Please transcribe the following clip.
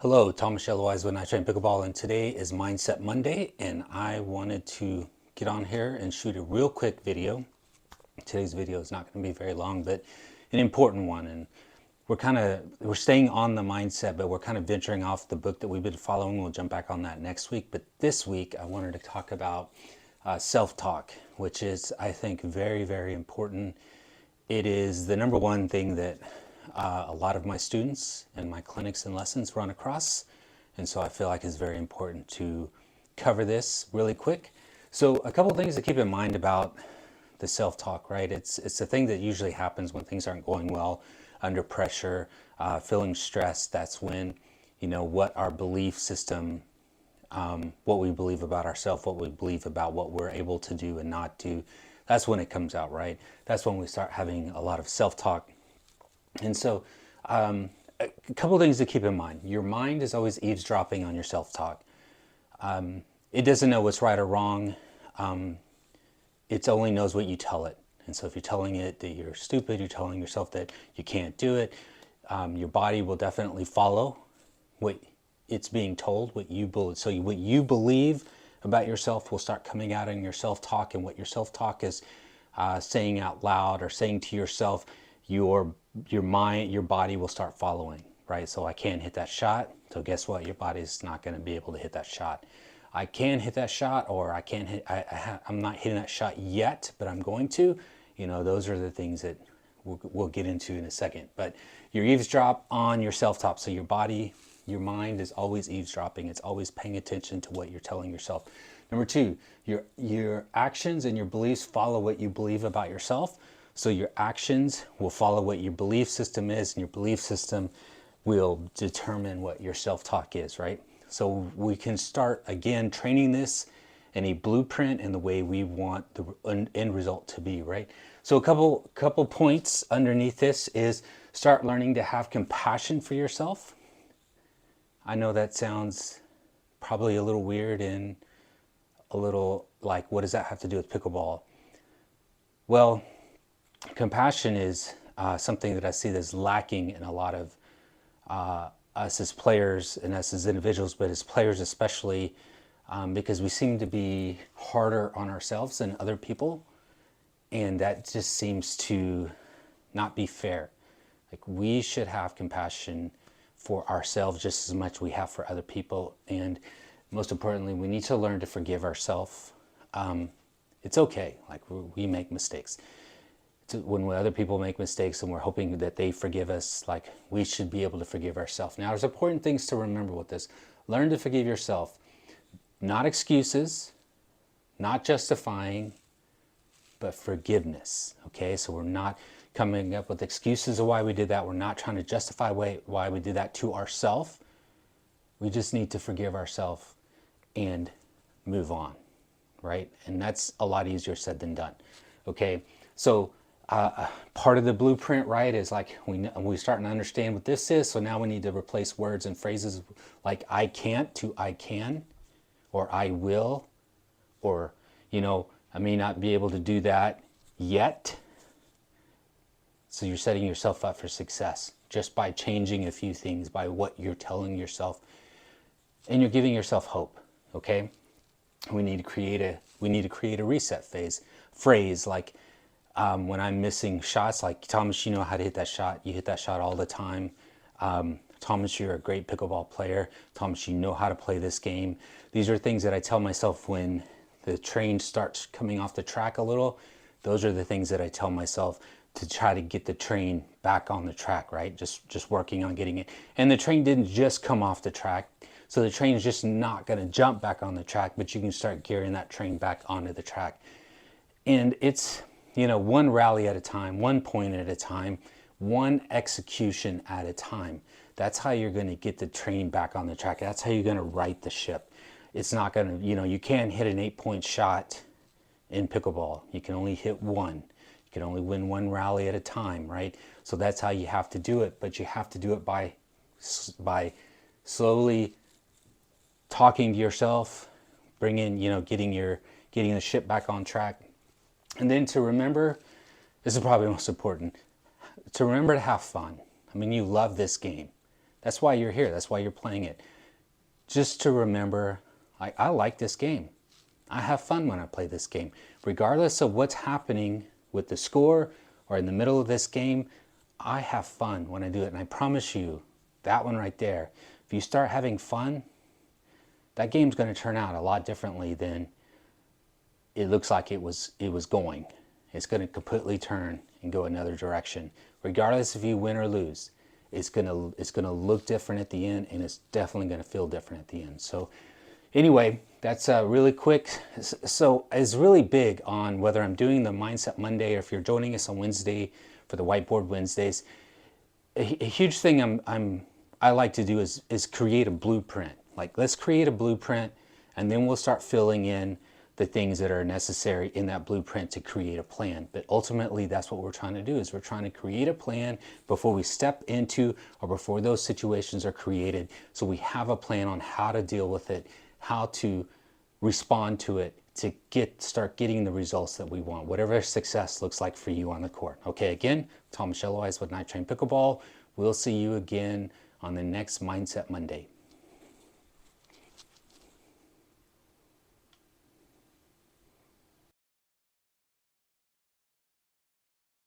Hello, Thomas Shellowize when I train pickleball, and today is Mindset Monday, and I wanted to get on here and shoot a real quick video. Today's video is not going to be very long, but an important one, and we're staying on the mindset, but we're kind of venturing off the book that we've been following. We'll jump back on that next week, but this week I wanted to talk about self-talk, which is, I think, very, very important. It is the number one thing that a lot of my students and my clinics and lessons run across. And so I feel like it's very important to cover this really quick. So a couple things to keep in mind about the self-talk, right? It's a thing that usually happens when things aren't going well, under pressure, feeling stressed. That's when, what our belief system, what we believe about ourselves, what we believe about what we're able to do and not do, that's when it comes out, right? That's when we start having a lot of self-talk. And so a couple of things to keep in mind. Your mind is always eavesdropping on your self-talk. It doesn't know what's right or wrong. It only knows what you tell it. And so if you're telling it that you're stupid, you're telling yourself that you can't do it, your body will definitely follow what it's being told, what you believe. So what you believe about yourself will start coming out in your self-talk, and what your self-talk is saying out loud or saying to yourself, your mind, your body will start following, right? So I can't hit that shot. So guess what? Your body's not going to be able to hit that shot. I can hit that shot, or I can't hit. I'm not hitting that shot yet, but I'm going to. Those are the things that we'll get into in a second. But you eavesdrop on your self-talk. So your body, your mind is always eavesdropping. It's always paying attention to what you're telling yourself. Number two, your actions and your beliefs follow what you believe about yourself. So your actions will follow what your belief system is, and your belief system will determine what your self-talk is, right? So we can start, again, training this in a blueprint in the way we want the end result to be, right? So a couple points underneath this is start learning to have compassion for yourself. I know that sounds probably a little weird and a little like, what does that have to do with pickleball? Well, compassion is something that I see that's lacking in a lot of us as players and us as individuals, but as players especially, because we seem to be harder on ourselves than other people, and that just seems to not be fair. Like, we should have compassion for ourselves just as much we have for other people, and most importantly, we need to learn to forgive ourselves. It's okay, like, we make mistakes. When other people make mistakes and we're hoping that they forgive us, like, we should be able to forgive ourselves. Now, there's important things to remember with this. Learn to forgive yourself. Not excuses, not justifying, but forgiveness, okay? So we're not coming up with excuses of why we did that. We're not trying to justify why we did that to ourselves. We just need to forgive ourselves and move on, right? And that's a lot easier said than done, okay? So part of the blueprint, right, is like we starting to understand what this is. So now we need to replace words and phrases like I can't to I can, or I will, or, I may not be able to do that yet. So you're setting yourself up for success just by changing a few things, by what you're telling yourself, and you're giving yourself hope, okay? We need to create a reset phrase like, when I'm missing shots, like, Thomas, you know how to hit that shot. You hit that shot all the time. Thomas, you're a great pickleball player. Thomas, you know how to play this game. These are things that I tell myself when the train starts coming off the track a little. Those are the things that I tell myself to try to get the train back on the track, right? Just working on getting it. And the train didn't just come off the track. So the train is just not going to jump back on the track, but you can start gearing that train back onto the track. And it's, one rally at a time, one point at a time, one execution at a time. That's how you're going to get the train back on the track. That's how you're going to right the ship. It's not going to, you can't hit an 8-point shot in pickleball. You can only hit one. You can only win one rally at a time, right? So that's how you have to do it, but you have to do it by slowly talking to yourself, getting the ship back on track. And then to remember, this is probably most important, to remember to have fun. I mean, you love this game. That's why you're here. That's why you're playing it. Just to remember, I like this game. I have fun when I play this game. Regardless of what's happening with the score or in the middle of this game, I have fun when I do it. And I promise you, that one right there, if you start having fun, that game's going to turn out a lot differently than it looks like it was going. It's going to completely turn and go another direction. Regardless if you win or lose, it's going to look different at the end, and it's definitely going to feel different at the end. So anyway, that's really quick. So it's really big on whether I'm doing the Mindset Monday or if you're joining us on Wednesday for the Whiteboard Wednesdays. A huge thing I like to do is create a blueprint. Like, let's create a blueprint, and then we'll start filling in the things that are necessary in that blueprint to create a plan. But ultimately, that's what we're trying to do, is we're trying to create a plan before we step into or before those situations are created. So we have a plan on how to deal with it, how to respond to it, to start getting the results that we want, whatever success looks like for you on the court. Okay, again, Tom Michelowicz with Night Train Pickleball. We'll see you again on the next Mindset Monday.